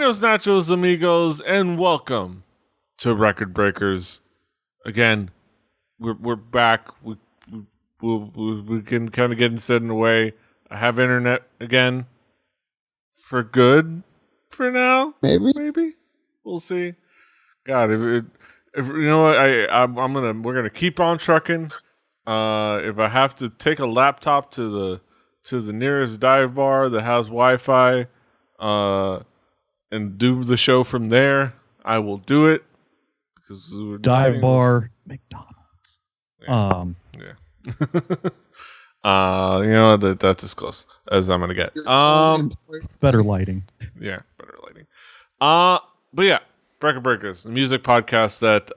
Buenos nachos, amigos, and welcome to Record Breakers. Again, we're back. We can kind of get instead in a way. I have internet again for good for now. Maybe we'll see. God, if you know what, we're gonna keep on trucking. If I have to take a laptop to the nearest dive bar that has Wi-Fi, and do the show from there, I will do it. Because dive bar, McDonald's. You know that's as close as I'm gonna get. Better lighting. Yeah, better lighting. But yeah, Record Breakers, a music podcast that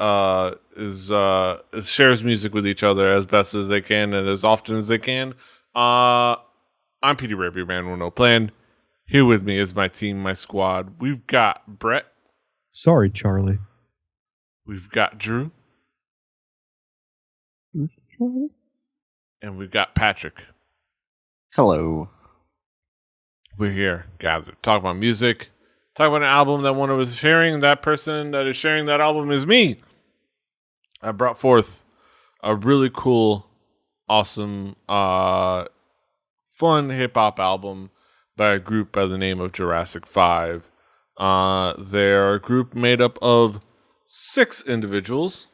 shares music with each other as best as they can and as often as they can. I'm Petey, your man with no plan. Here with me is my team, my squad. We've got Brett. Sorry, Charlie. We've got Drew. And we've got Patrick. Hello. We're here, gathered, talk about music, talk about an album that one of us is sharing. That person that is sharing that album is me. I brought forth a really cool, awesome, fun hip-hop album by a group by the name of Jurassic 5. They're a group made up of 6 individuals,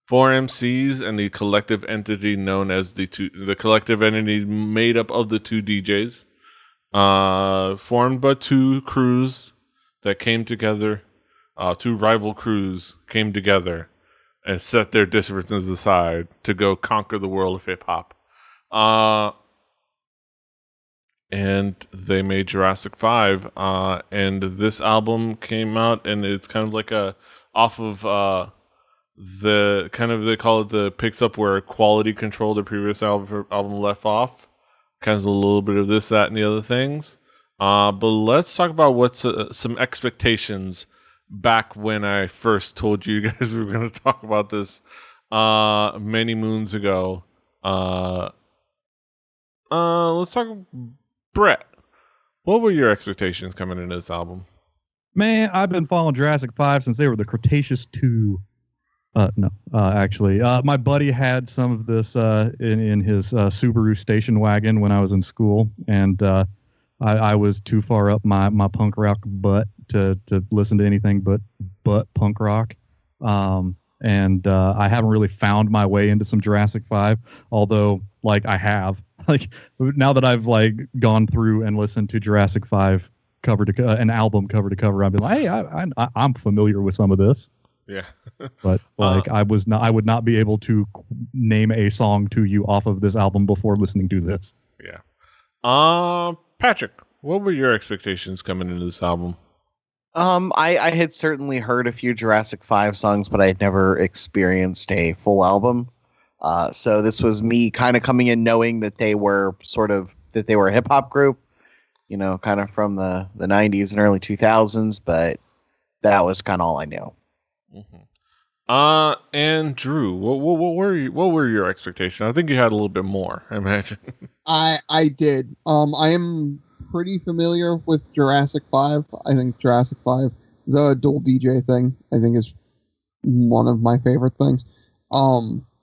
4 MCs, and the collective entity known as the collective entity made up of the 2 DJs, formed by 2 crews that came together, 2 rival crews came together and set their differences aside to go conquer the world of hip hop. And they made Jurassic 5, and this album came out, and it's kind of like off of the kind of, they call it the picks up where quality control the previous album left off. Kind of a little bit of this, that, and the other things. But let's talk about what's some expectations back when I first told you guys we were going to talk about this many moons ago. Let's talk. Brett, what were your expectations coming into this album? Man, I've been following Jurassic 5 since they were the Cretaceous 2. Actually, my buddy had some of this in his Subaru station wagon when I was in school, and I was too far up my punk rock butt to listen to anything but punk rock. And I haven't really found my way into some Jurassic 5, although like I have. Like now that I've like gone through and listened to Jurassic 5 an album cover to cover, I'd be like, hey, I'm familiar with some of this. Yeah. But like I would not be able to name a song to you off of this album before listening to this. Yeah. Patrick, what were your expectations coming into this album? I had certainly heard a few Jurassic 5 songs, but I had never experienced a full album. So this was me kind of coming in knowing that they were a hip hop group, you know, kind of from the 90s and early 2000s, but that was kind of all I knew. Mm-hmm. And Drew, what were your expectations? I think you had a little bit more, I imagine. I did. I am pretty familiar with Jurassic 5. I think Jurassic 5, the dual DJ thing, I think is one of my favorite things.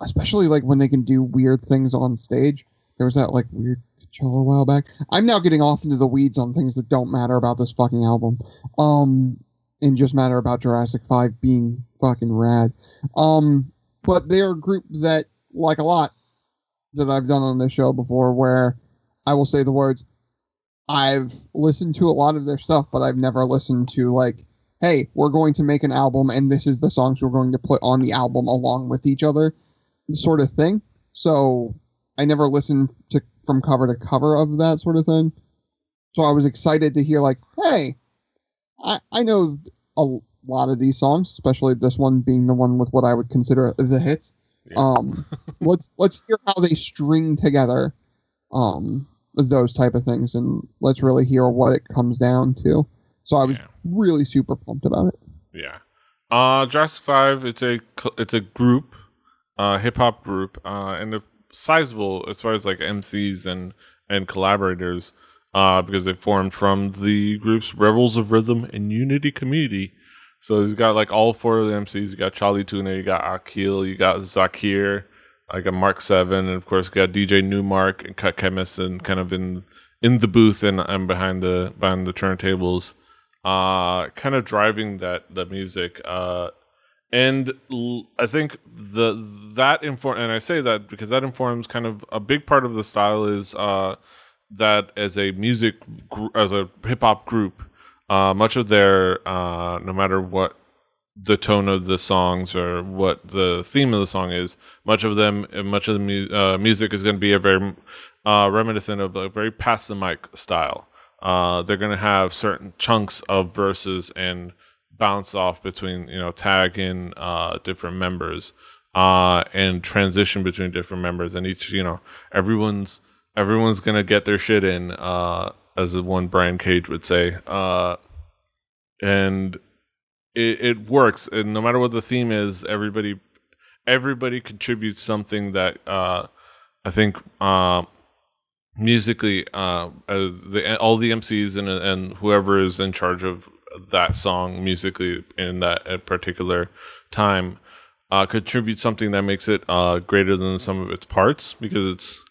Especially like when they can do weird things on stage. There was that like weird Coachella a while back. I'm now getting off into the weeds on things that don't matter about this fucking album. And just matter about Jurassic 5 being fucking rad. But they're a group that, like a lot that I've done on this show before, where I will say the words, I've listened to a lot of their stuff, but I've never listened to like, hey, we're going to make an album and this is the songs we're going to put on the album along with each other sort of thing. So I never listened to from cover to cover of that sort of thing. So I was excited to hear like, hey, I know a lot of these songs, especially this one being the one with what I would consider the hits. Yeah. Let's hear how they string together those type of things, and let's really hear what it comes down to. So I was really super pumped about it. Yeah. Jurassic 5, it's a group, hip hop group, and a sizable as far as like MCs and collaborators. because they formed from the groups Rebels of Rhythm and Unity Community. So he's got like all 4 of the MCs. You got Charlie Tuna, you got Akil, you got Zakir, I got Mark 7, and of course you got DJ Newmark and Cut Chemist, and kind of in the booth and behind the turntables, kind of driving that music. And I think that inform, and I say that because that informs kind of a big part of the style is that as a as a hip hop group, much of their no matter what the tone of the songs or what the theme of the song is, much of the music is going to be a very reminiscent of a very pass the mic style. They're going to have certain chunks of verses and bounce off between, tag in different members and transition between different members, and each, everyone's gonna get their shit in, as the one Brian Cage would say, and it works. And no matter what the theme is, everybody contributes something that I think musically, all the MCs and whoever is in charge of that song musically in that particular time contribute something that makes it greater than some of its parts, because it's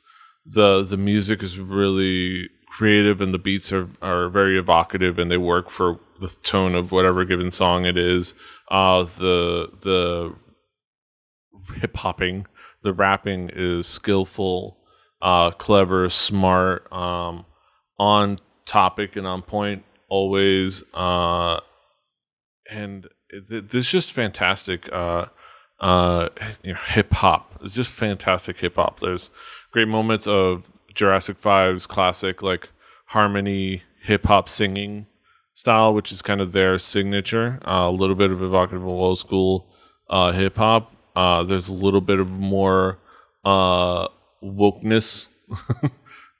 the music is really creative and the beats are very evocative and they work for the tone of whatever given song it is. The hip hopping, the rapping is skillful, clever, smart, on topic and on point always, and there's just fantastic hip hop. It's just fantastic hip hop. There's great moments of Jurassic 5's classic like harmony hip hop singing style, which is kind of their signature. A little bit of evocative old school hip hop. There's a little bit of more wokeness,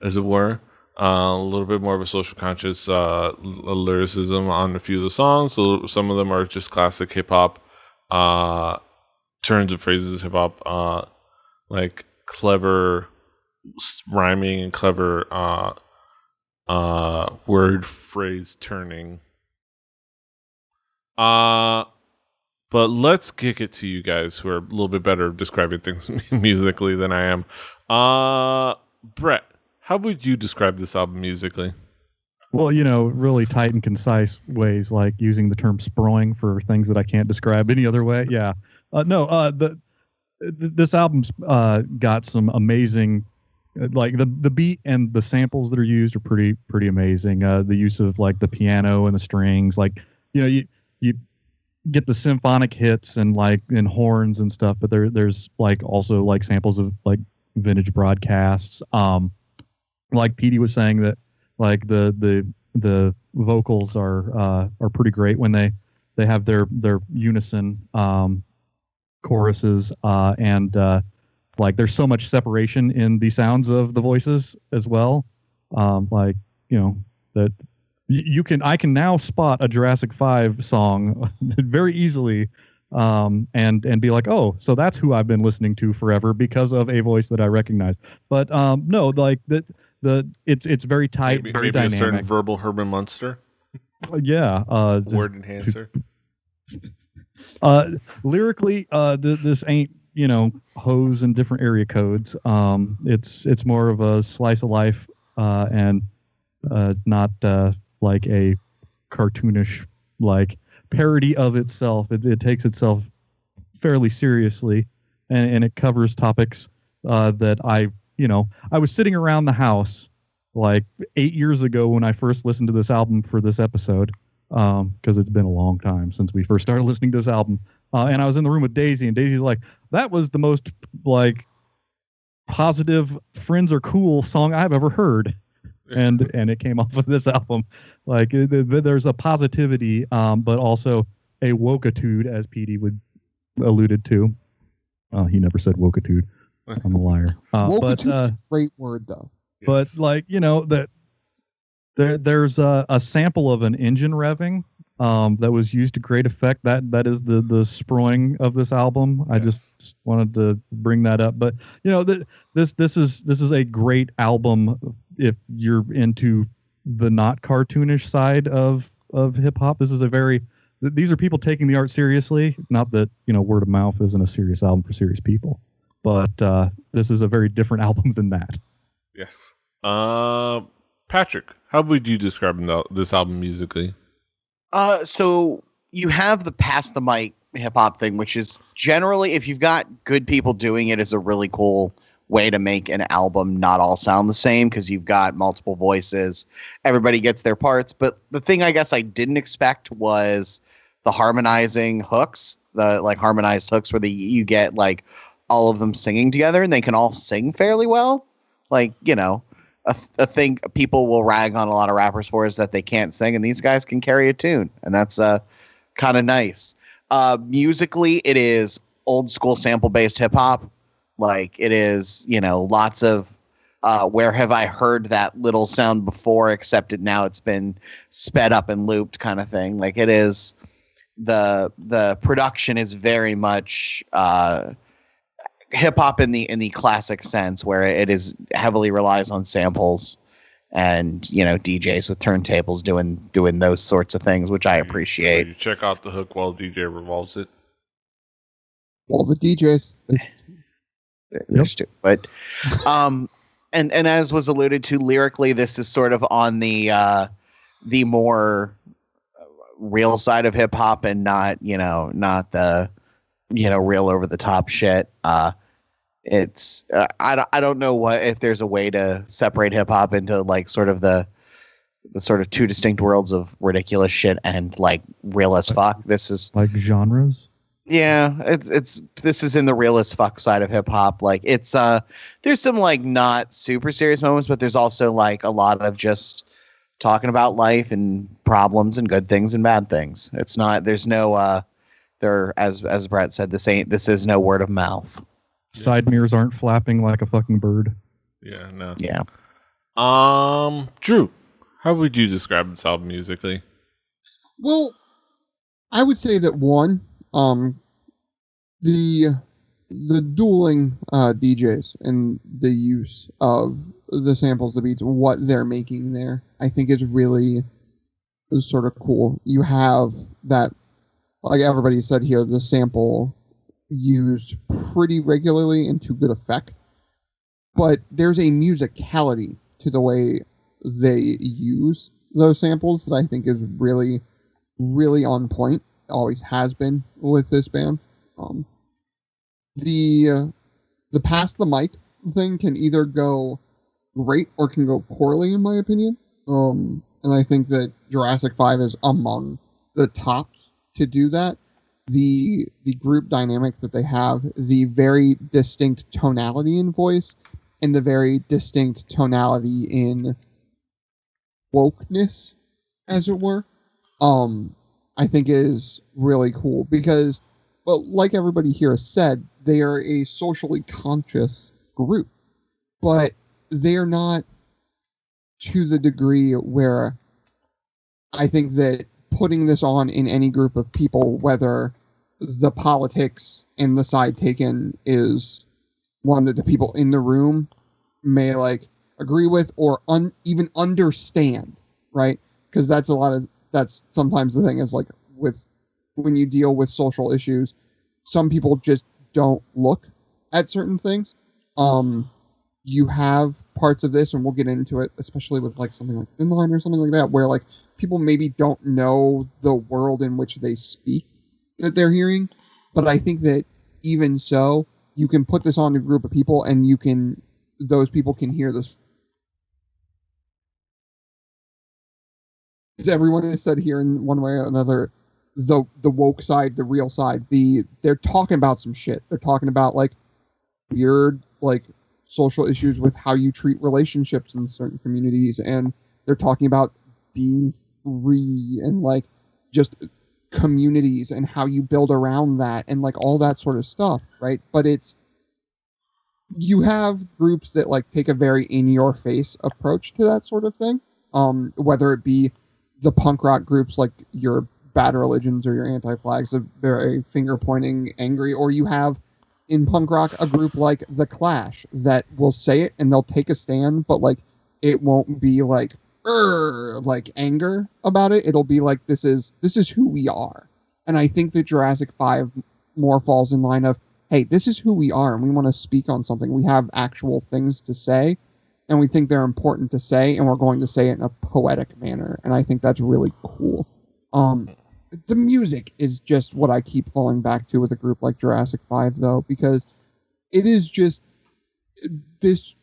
as it were. A little bit more of a social conscious lyricism on a few of the songs. So some of them are just classic hip hop turns of phrases, hip hop, like clever rhyming and clever word phrase turning. But let's kick it to you guys who are a little bit better at describing things musically than I am. Brett, how would you describe this album musically? Well, really tight and concise ways, like using the term sproing for things that I can't describe any other way. Yeah. This album's got some amazing, like the beat and the samples that are used are pretty amazing. The use of like the piano and the strings, like, you get the symphonic hits and horns and stuff, but there's like also like samples of like vintage broadcasts. Like Petey was saying that like the vocals are pretty great when they have their unison choruses, and like there's so much separation in the sounds of the voices as well. That I can now spot a Jurassic 5 song very easily, and be like, oh, so that's who I've been listening to forever because of a voice that I recognize. But no, like it's very tight, very maybe dynamic. A certain verbal Herman Munster. Yeah, word enhancer. Lyrically, this ain't hoes and different area codes. It's more of a slice of life, and not like a cartoonish like parody of itself. It takes itself fairly seriously, and it covers topics that I was sitting around the house like 8 years ago when I first listened to this album for this episode, because it's been a long time since we first started listening to this album. And I was in the room with Daisy, and Daisy's like, that was the most like positive "Friends Are Cool" song I've ever heard. And it came off of this album. Like there's a positivity, but also a wokitude, as Petey alluded to. He never said wokitude. I'm a liar. Wokitude's a great word, though. But like that there's a sample of an engine revving that was used to great effect. That is the sproing of this album. Yes. I just wanted to bring that up. But this is a great album if you're into the not cartoonish side of hip hop. These are people taking the art seriously. Not that, Word of Mouth isn't a serious album for serious people, but this is a very different album than that. Yes. Patrick, how would you describe this album musically? So you have the pass the mic hip hop thing, which is generally, if you've got good people doing it, is a really cool way to make an album not all sound the same, because you've got multiple voices, everybody gets their parts. But the thing I guess I didn't expect was the harmonizing hooks, the like harmonized hooks where you get like all of them singing together and they can all sing fairly well. Like, a thing people will rag on a lot of rappers for is that they can't sing, and these guys can carry a tune, and that's kind of nice. Musically, it is old school sample based hip hop. Like, it is, lots of where have I heard that little sound before, except now it's been sped up and looped kind of thing. Like, it is the production is very much hip hop in the classic sense, where it is heavily relies on samples and DJs with turntables doing those sorts of things, which I appreciate. You check out the hook while DJ revolves it. Well, the DJs, they're stupid, but and as was alluded to, lyrically, this is sort of on the more real side of hip hop, and not the real over the top shit. It's I don't know if there's a way to separate hip hop into like sort of the sort of two distinct worlds of ridiculous shit and like real as fuck. This is like genres. Yeah, this is in the real as fuck side of hip hop. Like, it's there's some like not super serious moments, but there's also like a lot of just talking about life and problems and good things and bad things. It's not, there's no as Brett said, this is no word of mouth. Side mirrors aren't flapping like a fucking bird. Yeah, no. Yeah. Drew, how would you describe this album musically? Well, I would say that the dueling DJs and the use of the samples, the beats, what they're making there, I think is sort of cool. You have that, like everybody said here, the sample used pretty regularly and to good effect, but there's a musicality to the way they use those samples that I think is really, really on point. Always has been with this band. The pass the mic thing can either go great or can go poorly, in my opinion. And I think that Jurassic 5 is among the tops to do that. The group dynamic that they have, the very distinct tonality in voice, and the very distinct tonality in wokeness, as it were, I think is really cool because, well, like everybody here has said, they are a socially conscious group, but they're not to the degree where I think that putting this on in any group of people, whether the politics and the side taken is one that the people in the room may like agree with or even understand, right? Because that's sometimes the thing is like with when you deal with social issues, some people just don't look at certain things. You have parts of this, and we'll get into it, especially with like something like Inline or something like that, where like people maybe don't know the world in which they speak that they're hearing. But I think that even so, you can put this on a group of people, and those people can hear this. As everyone has said here in one way or another, the woke side, the real side, they're talking about some shit. They're talking about like weird like social issues with how you treat relationships in certain communities, and they're talking about being free and like just communities and how you build around that and like all that sort of stuff, right? But you have groups that like take a very in your face approach to that sort of thing, whether it be the punk rock groups like your Bad Religions or your Anti-Flags, of very finger pointing angry, or you have in punk rock a group like The Clash that will say it and they'll take a stand, but like it won't be like like anger about it. It'll be like this is who we are. And I think that Jurassic 5 more falls in line of, hey, this is who we are and we want to speak on something. We have actual things to say and we think they're important to say and we're going to say it in a poetic manner. And I think that's really cool. The music is just what I keep falling back to with a group like Jurassic 5 though, because it is just this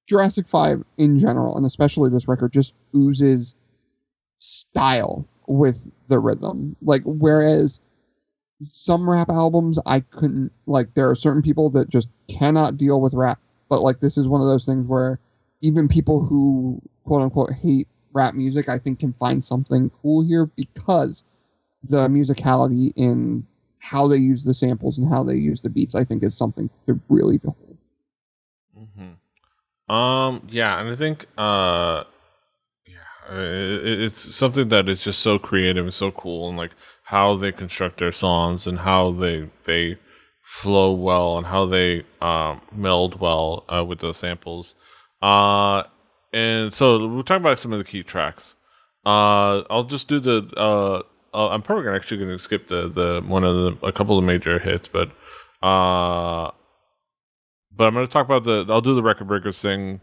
Jurassic 5 in general, and especially this record, just oozes style with the rhythm. Like, whereas some rap albums, I couldn't, like, there are certain people that just cannot deal with rap, but, like, this is one of those things where even people who, quote-unquote, hate rap music, I think can find something cool here because the musicality in how they use the samples and how they use the beats, I think, is something to really behold. Mm-hmm. Yeah, and I think, it's something that is just so creative and so cool, and like how they construct their songs and how they flow well and how they meld well with those samples. And so we'll talk about some of the key tracks. I'll just do the. I'm probably actually going to skip a couple of major hits, but I'm going to talk about I'll do the record breakers thing,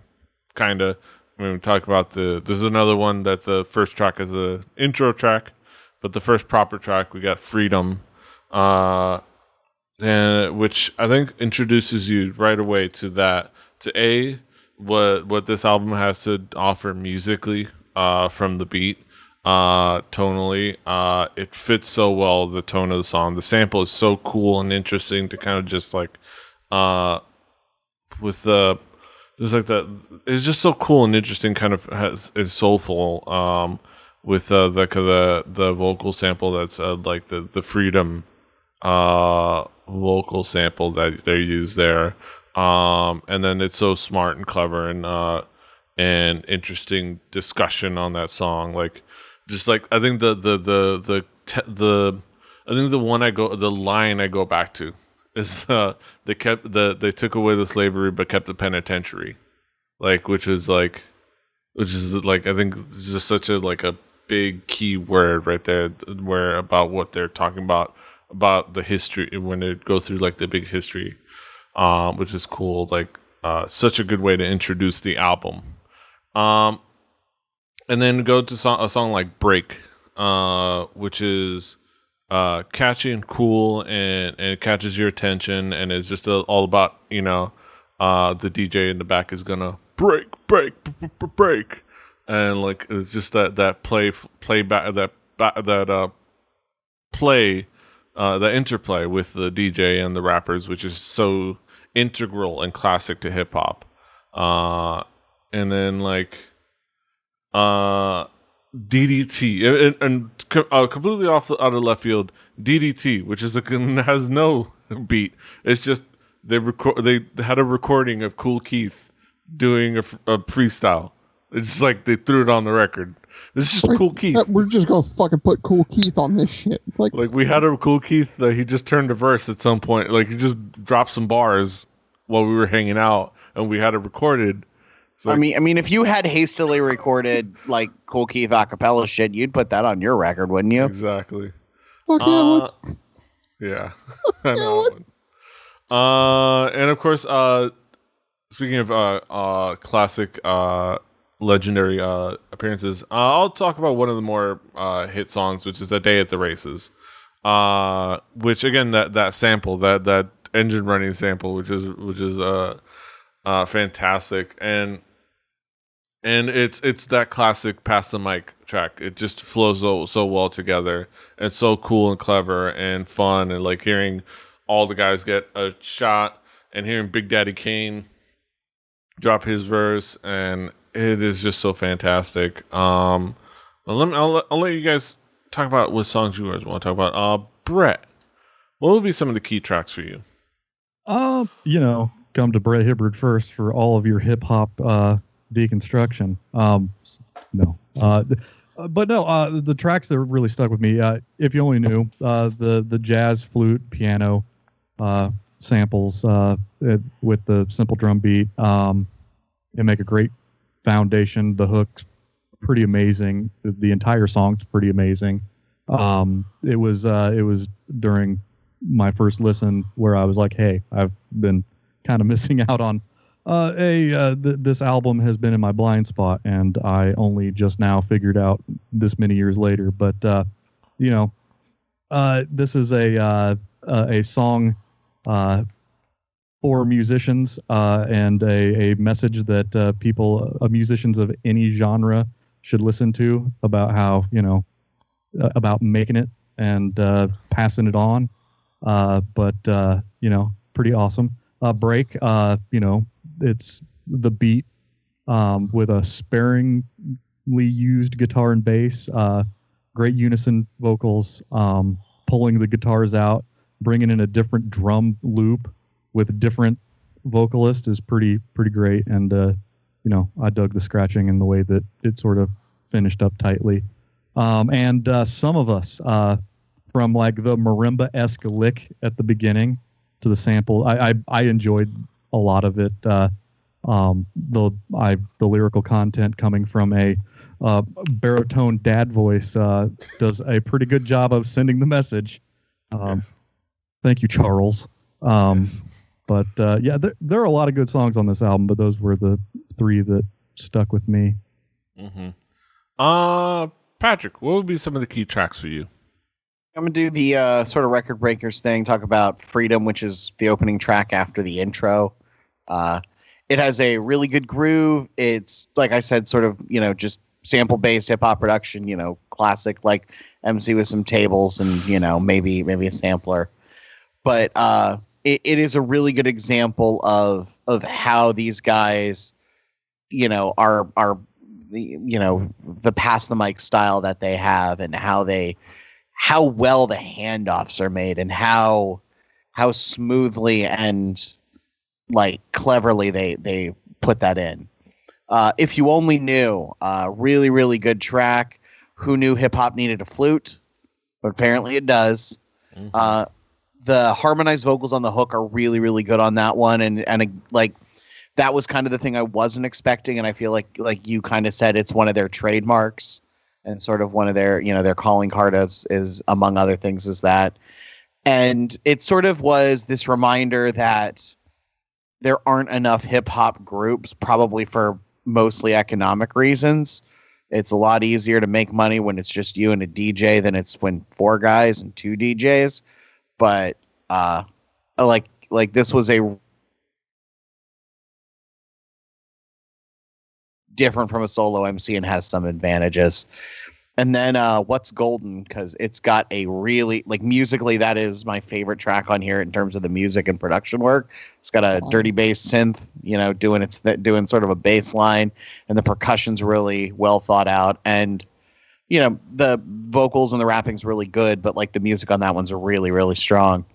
kind of. I'm going to talk about there's another one that the first track is a intro track, but the first proper track, we got Freedom, and which I think introduces you right away to what this album has to offer musically, from the beat, tonally. It fits so well, the tone of the song. The sample is so cool and interesting to kind of just like, with there's like that. It's just so cool and interesting. Kind of is soulful. With the vocal sample that's like the Freedom vocal sample that they use there. And then it's so smart and clever and interesting discussion on that song. Like, just like I think the line I go back to is they took away the slavery but kept the penitentiary, like which is like I think it's just such a big key word right there, where about what they're talking about the history when they go through like the big history, which is cool. Like, such a good way to introduce the album. And then go to a song like Break, which is catchy and cool, and it catches your attention, and it's just all about, the DJ in the back is gonna break, and like it's just that interplay with the DJ and the rappers, which is so integral and classic to hip hop. And then like DDT and completely out of left field, DDT, which is has no beat. It's just they had a recording of Kool Keith doing a freestyle. It's just like they threw it on the record. This is Kool Keith. We're just gonna fucking put Kool Keith on this shit. Like we had a Kool Keith that he just turned a verse at some point. Like he just dropped some bars while we were hanging out, and we had it recorded. So, I mean, if you had hastily recorded like Kool Keith acapella shit, you'd put that on your record, wouldn't you? Exactly. Fuck yeah. I know. And of course, speaking of classic, legendary appearances, I'll talk about one of the more hit songs, which is "A Day at the Races," which again that sample, that engine running sample, which is fantastic, and it's that classic pass the mic track. It just flows so well together. It's so cool and clever and fun, and like hearing all the guys get a shot and hearing Big Daddy Kane drop his verse, and it is just so fantastic. I'll let you guys talk about what songs you guys want to talk about. Brett, what would be some of the key tracks for you? Come to Brett Hibbard first for all of your hip hop deconstruction. The tracks that really stuck with me, if you only knew, the jazz, flute, piano samples with the simple drum beat, it make a great foundation. The hook pretty amazing. The entire song's pretty amazing. It was during my first listen where I was like, hey, I've been kind of missing out on this album has been in my blind spot, and I only just now figured out this many years later. But this is a song for musicians and a message that musicians of any genre should listen to about how about making it and passing it on. Pretty awesome. Break. It's the beat with a sparingly used guitar and bass, great unison vocals, pulling the guitars out, bringing in a different drum loop with different vocalists is pretty great. And I dug the scratching and the way that it sort of finished up tightly. And Some of Us, from like the marimba-esque lick at the beginning to the sample, I enjoyed a lot of it. The lyrical content coming from a baritone dad voice does a pretty good job of sending the message. Yes. Thank you, Charles. Yes. But there are a lot of good songs on this album, but those were the three that stuck with me. Mm-hmm. Patrick, what would be some of the key tracks for you? I'm going to do the sort of record breakers thing, talk about Freedom, which is the opening track after the intro. It has a really good groove. It's, like I said, sort of, just sample-based hip-hop production, classic, like MC with some tables and, maybe a sampler. But it is a really good example of how these guys, are the pass the mic style that they have, and how well the handoffs are made, and how smoothly and like cleverly they put that in. If You Only Knew, really, really good track. Who knew hip hop needed a flute? But apparently it does. Mm-hmm. The harmonized vocals on the hook are really, really good on that one. And like, that was kind of the thing I wasn't expecting. And I feel like you kind of said, it's one of their trademarks and sort of one of their, their calling card is among other things is that. And it sort of was this reminder that there aren't enough hip hop groups, probably for mostly economic reasons. It's a lot easier to make money when it's just you and a DJ than it's when 4 guys and 2 DJs. But like this was a different from a solo MC and has some advantages. And then What's Golden, because it's got a really, like, musically, that is my favorite track on here in terms of the music and production work. It's got a dirty bass synth, doing sort of a bass line, and the percussion's really well thought out. And, the vocals and the rapping's really good, but, like, the music on that one's really, really strong.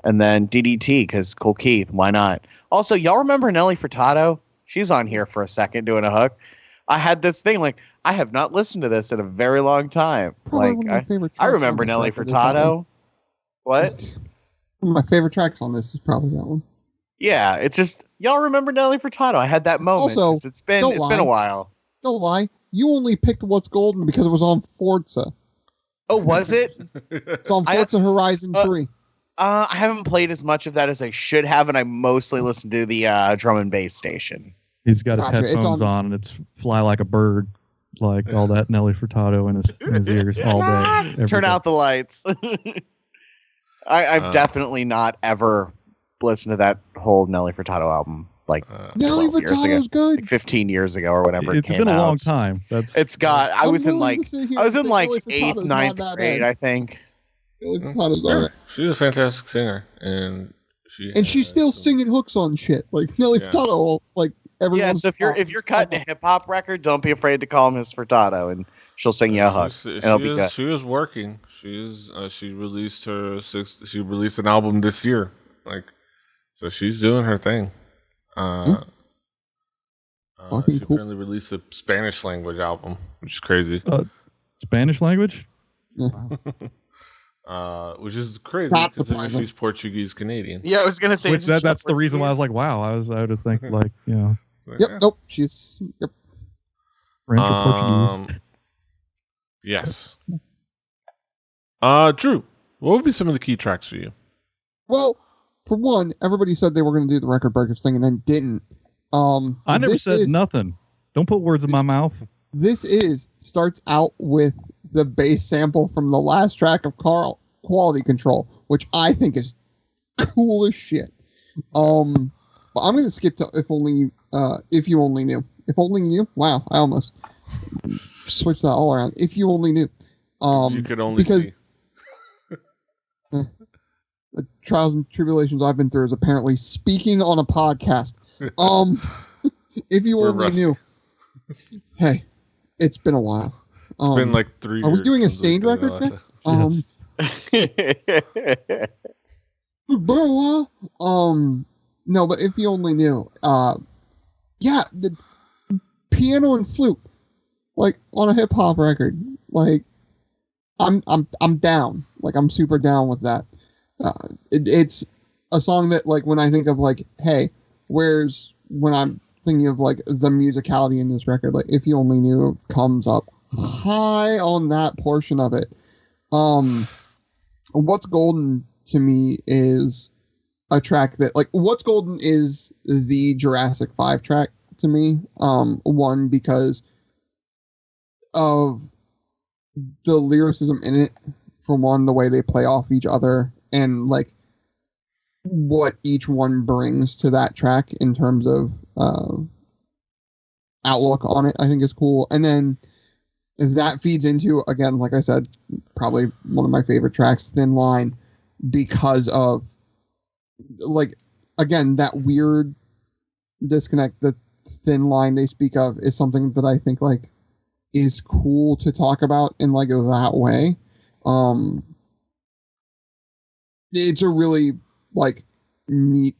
And then DDT, because Cool Keith, why not? Also, y'all remember Nelly Furtado? She's on here for a second doing a hook. I had this thing, like, I have not listened to this in a very long time. Probably like, one of my favorite I tracks remember on this Nelly record is Furtado. What? One of my favorite tracks on this is probably that one. Yeah, it's just, y'all remember Nelly Furtado. I had that moment. Also, it's been a while. Don't lie. You only picked What's Golden because it was on Forza. Oh, was it? It's on Forza Horizon 3. I haven't played as much of that as I should have, and I mostly listen to the drum and bass station. He's got his headphones on, and it's Fly Like a Bird, like all that Nelly Furtado in his ears all day. Turn out the lights. I've definitely not ever listened to that whole Nelly Furtado album. Like Nelly Furtado's good. Like 15 years ago or whatever. It's been a long time. It's got. I was in like 8th, 9th grade, I think. Nelly Furtado's alright. She's a fantastic singer, and she's still singing hooks on shit. Like Nelly Furtado, like everyone. Yeah, so if you're cutting a hip hop record, don't be afraid to call him Miss Furtado, and she'll sing you a hook. It'll be good. She was working. She released an album this year. Like, so she's doing her thing. She apparently released a Spanish language album, which is crazy. Spanish language? Yeah. Which is crazy considering she's Portuguese Canadian. Yeah, I was gonna say that's the reason why I was like, wow. I would think like, Yep. Nope. She's. Yep. French or Portuguese? Yes. Drew, what would be some of the key tracks for you? Well, for one, everybody said they were going to do the record breakers thing and then didn't. I never said nothing. Don't put words in my mouth. This starts out with the bass sample from the last track of Quality Control, which I think is cool as shit. But I'm going to skip to If You Only Knew. If Only You Knew? Wow, I almost switched that all around. If You Only Knew. You could only see. The trials and tribulations I've been through is apparently speaking on a podcast. If you only knew. Hey, it's been a while. It's been like 3 years. Are we doing a Stained record next? Yes. It's been a while. No, but if you only knew. Yeah, the piano and flute, like on a hip hop record, like I'm down. Like I'm super down with that. It's a song that, like, when I think of like, hey, when I'm thinking of like the musicality in this record, like If You Only Knew comes up high on that portion of it. What's Golden to me is a track that, like, What's Golden is the Jurassic 5 track to me. One, because of the lyricism in it, for one, the way they play off each other, and like what each one brings to that track in terms of outlook on it, I think is cool. And then that feeds into, again, like I said, probably one of my favorite tracks, Thin Line, because of, like, again, that weird disconnect. The thin line they speak of is something that I think, like, is cool to talk about in, like, that way. It's a really, like, neat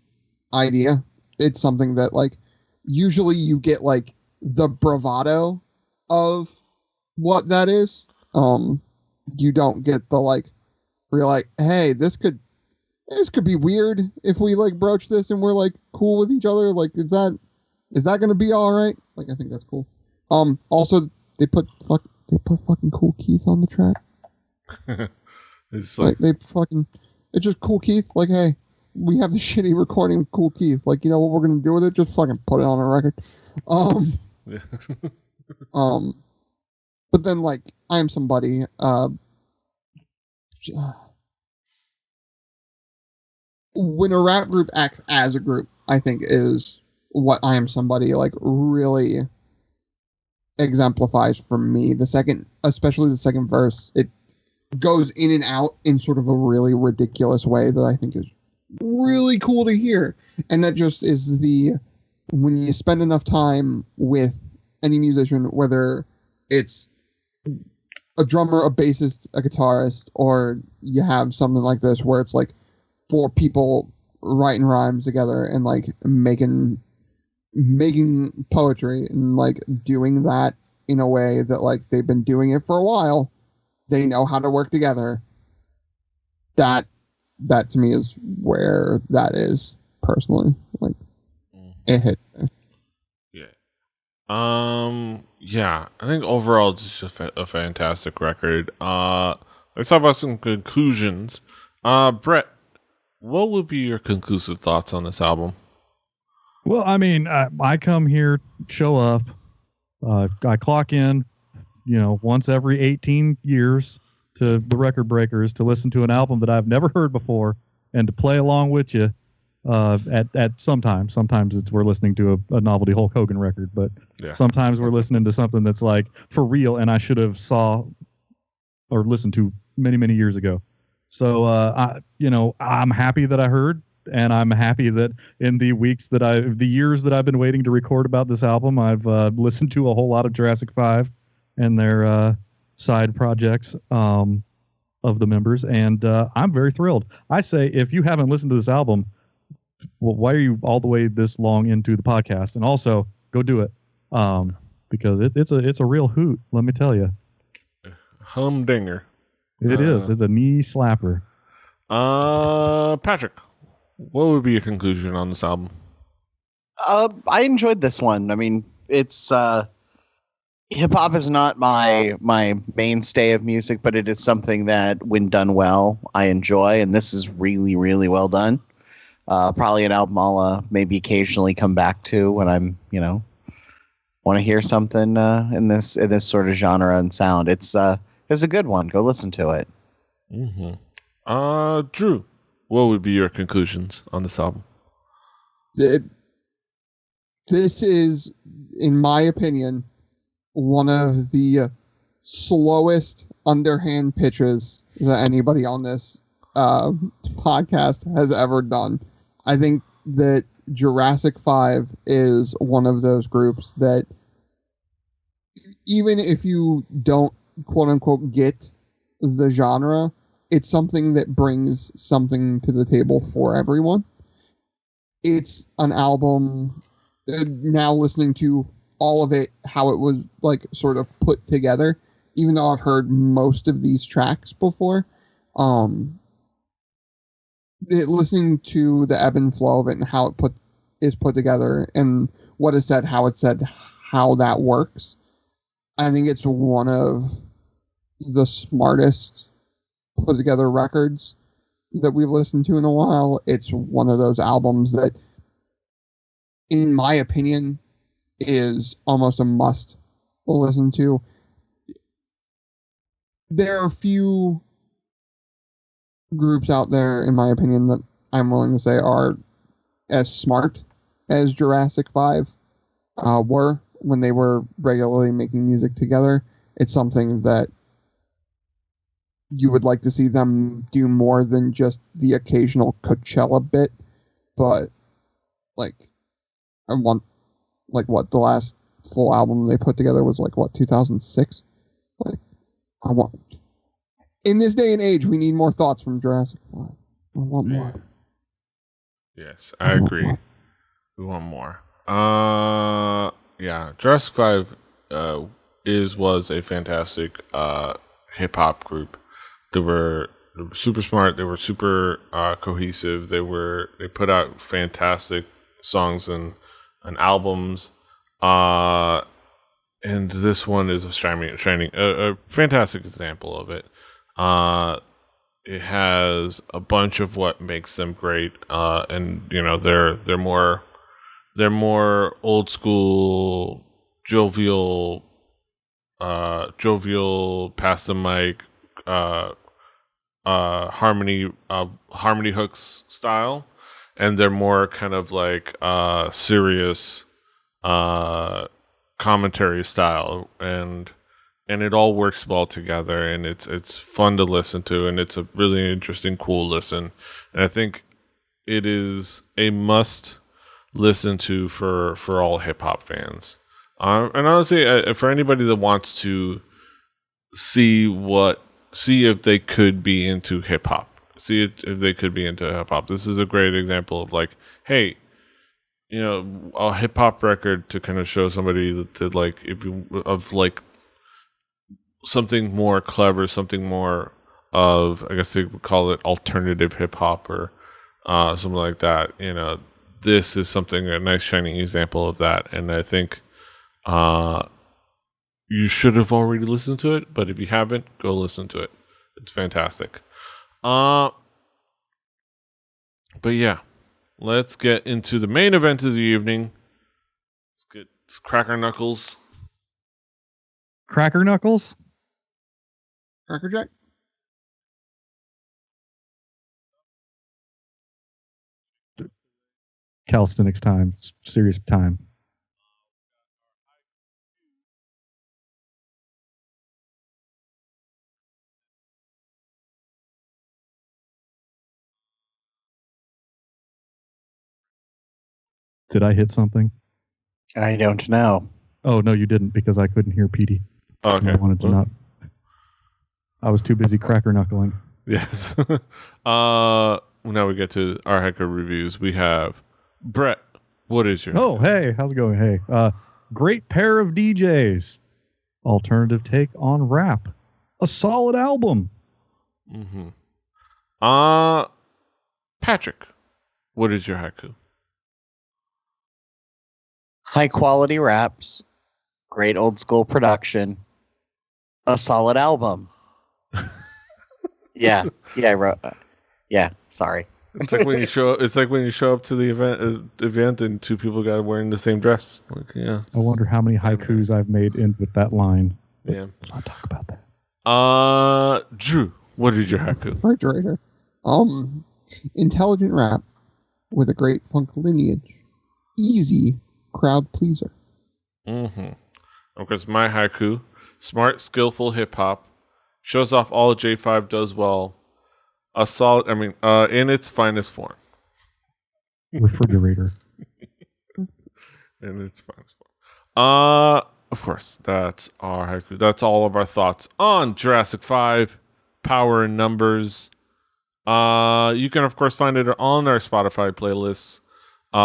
idea. It's something that, like, usually you get, like, the bravado of what that is. You don't get the, like, where you're like, hey, this could be weird if we, like, broach this and we're, like, cool with each other. Like, is that going to be all right? Like, I think that's cool. Also, they put fucking Cool Keith on the track. It's like it's just Cool Keith. Like, hey, we have the shitty recording of Cool Keith. Like, you know what we're gonna do with it? Just fucking put it on a record. But then, like, I Am Somebody. When a rap group acts as a group, I think is what I Am Somebody, like, really exemplifies for me. Especially the second verse, it goes in and out in sort of a really ridiculous way that I think is really cool to hear. And that just is when you spend enough time with any musician, whether it's a drummer, a bassist, a guitarist, or you have something like this where it's like 4 people writing rhymes together and, like, making poetry and, like, doing that in a way that, like, they've been doing it for a while. They know how to work together. That to me is where that is, personally. Like, it hit. Yeah, I think overall it's just a fantastic record. Let's talk about some conclusions. Brett, what would be your conclusive thoughts on this album? Well, I mean, I come here, show up, I clock in, once every 18 years to the Record Breakers to listen to an album that I've never heard before and to play along with you at sometimes we're listening to a novelty Hulk Hogan record, but sometimes we're listening to something that's, like, for real and I should have saw or listened to many, many years ago. So, I'm happy that I heard, and I'm happy that in the years that I've been waiting to record about this album, I've listened to a whole lot of Jurassic 5 and their side projects of the members, and I'm very thrilled. I say, if you haven't listened to this album, well, why are you all the way this long into the podcast? And also, go do it, because it's a real hoot. Let me tell you, Humdinger. It is. It's a knee slapper. Patrick, what would be your conclusion on this album? I enjoyed this one. I mean, it's Hip hop is not my mainstay of music, but it is something that, when done well, I enjoy, and this is really, really well done. Probably an album I'll maybe occasionally come back to when I'm, want to hear something in this sort of genre and sound. It's a good one. Go listen to it. Drew, what would be your conclusions on this album? This is, in my opinion, one of the slowest underhand pitches that anybody on this podcast has ever done. I think that Jurassic 5 is one of those groups that, even if you don't quote unquote get the genre, it's something that brings something to the table for everyone. It's an album, now listening to all of it, how it was like sort of put together, even though I've heard most of these tracks before, listening to the ebb and flow of it and how it is put together and what is said, how it's said, how that works. I think it's one of the smartest put together records that we've listened to in a while. It's one of those albums that, in my opinion, is almost a must listen to. There are a few groups out there, in my opinion, that I'm willing to say are as smart as Jurassic 5 were when they were regularly making music together. It's something that you would like to see them do more than just the occasional Coachella bit, but I want, the last full album they put together was 2006? I want, in this day and age, we need more thoughts from Jurassic 5. I want more. Yes, I agree. We want more. Yeah, Jurassic 5 was a fantastic hip hop group. They were super smart. They were super cohesive. They put out fantastic songs and albums. And this one is a fantastic example of it. It has a bunch of what makes them great, and they're more old school, jovial, pass the mic, harmony hooks style, and they're more kind of serious commentary style, and it all works well together, and it's fun to listen to, and it's a really interesting, cool listen, and I think it is a must listen to for all hip hop fans, and honestly, for anybody that wants to see if they could be into hip hop, this is a great example of hey, a hip hop record to kind of show somebody something more clever, something more of, I guess they would call it alternative hip hop or something like that. This is a nice shining example of that, and I think you should have already listened to it, but if you haven't, go listen to it. It's fantastic. But yeah, let's get into the main event of the evening. Let's crack our knuckles. Cracker Knuckles? Cracker Jack? Calisthenics time. Serious time. Did I hit something? I don't know. Oh, no, you didn't, because I couldn't hear Petey. Okay. I wanted to not. I was too busy cracker knuckling. Yes. Now we get to our Hecker reviews. We have Brett. What is your? Oh, hey, how's it going? Hey, great pair of DJs. Alternative take on rap. A solid album. Mm-hmm. Patrick, what is your haiku? High quality raps, Great old school production. A solid album. Yeah, I wrote. Yeah, sorry. It's like when you show. It's like when you show up to the event and two people got wearing the same dress. Like, yeah. I wonder how many haikus I've made in with that line. Yeah. Let's not talk about that. Drew, what is your haiku? Refrigerator. Intelligent rap with a great funk lineage. Easy crowd pleaser. Mm-hmm. Of course, my haiku: smart, skillful hip hop, shows off all J5 does well. A solid. In its finest form. Refrigerator. In its finest form. Of course, that's our haiku. That's all of our thoughts on Jurassic 5, Power in Numbers. You can, of course, find it on our Spotify playlists.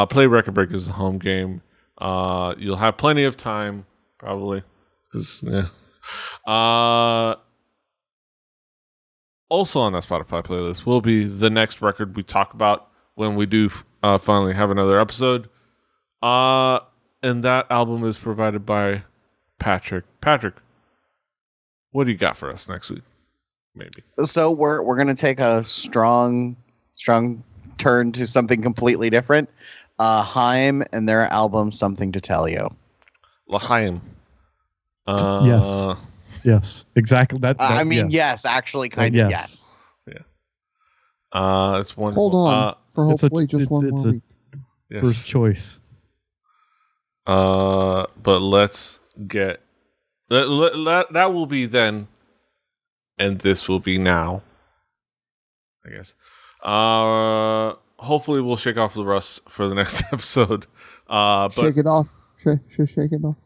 Play Record Breakers a home game. You'll have plenty of time, probably. Yeah. Also on that Spotify playlist will be the next record we talk about when we do finally have another episode. And that album is provided by Patrick. Patrick, what do you got for us next week? Maybe. So we're gonna take a strong turn to something completely different. Haim and their album "Something to Tell You." L'chaim. Yes, exactly. Yes, actually, kind of yes. Yeah. It's wonderful. Hold on for hopefully just one more week. Yes. First choice. But let's get that will be then, and this will be now. I guess. Hopefully we'll shake off the rust for the next episode. But shake it off. Shake it off.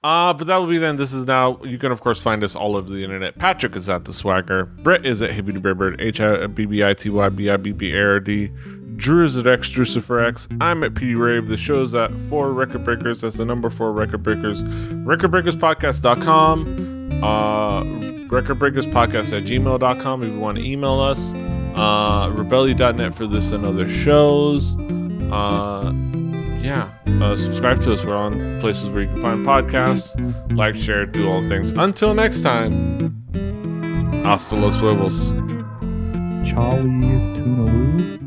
But that will be then. This is now. You can, of course, find us all over the internet. Patrick is at The Swagger. Brett is at HibbittyBirbird. HIBBITYBIBBARD. Drew is at X Drucifer X. I'm at PD Rave. The show's at 4 Record Breakers. That's the number 4 Record Breakers. RecordBreakersPodcast.com. RecordBreakersPodcast@gmail.com if you want to email us. Rebellion.net for this and other shows. Subscribe to us. We're on places where you can find podcasts. Like, share, do all the things. Until next time, hasta los huevos. Charlie Tunaloo.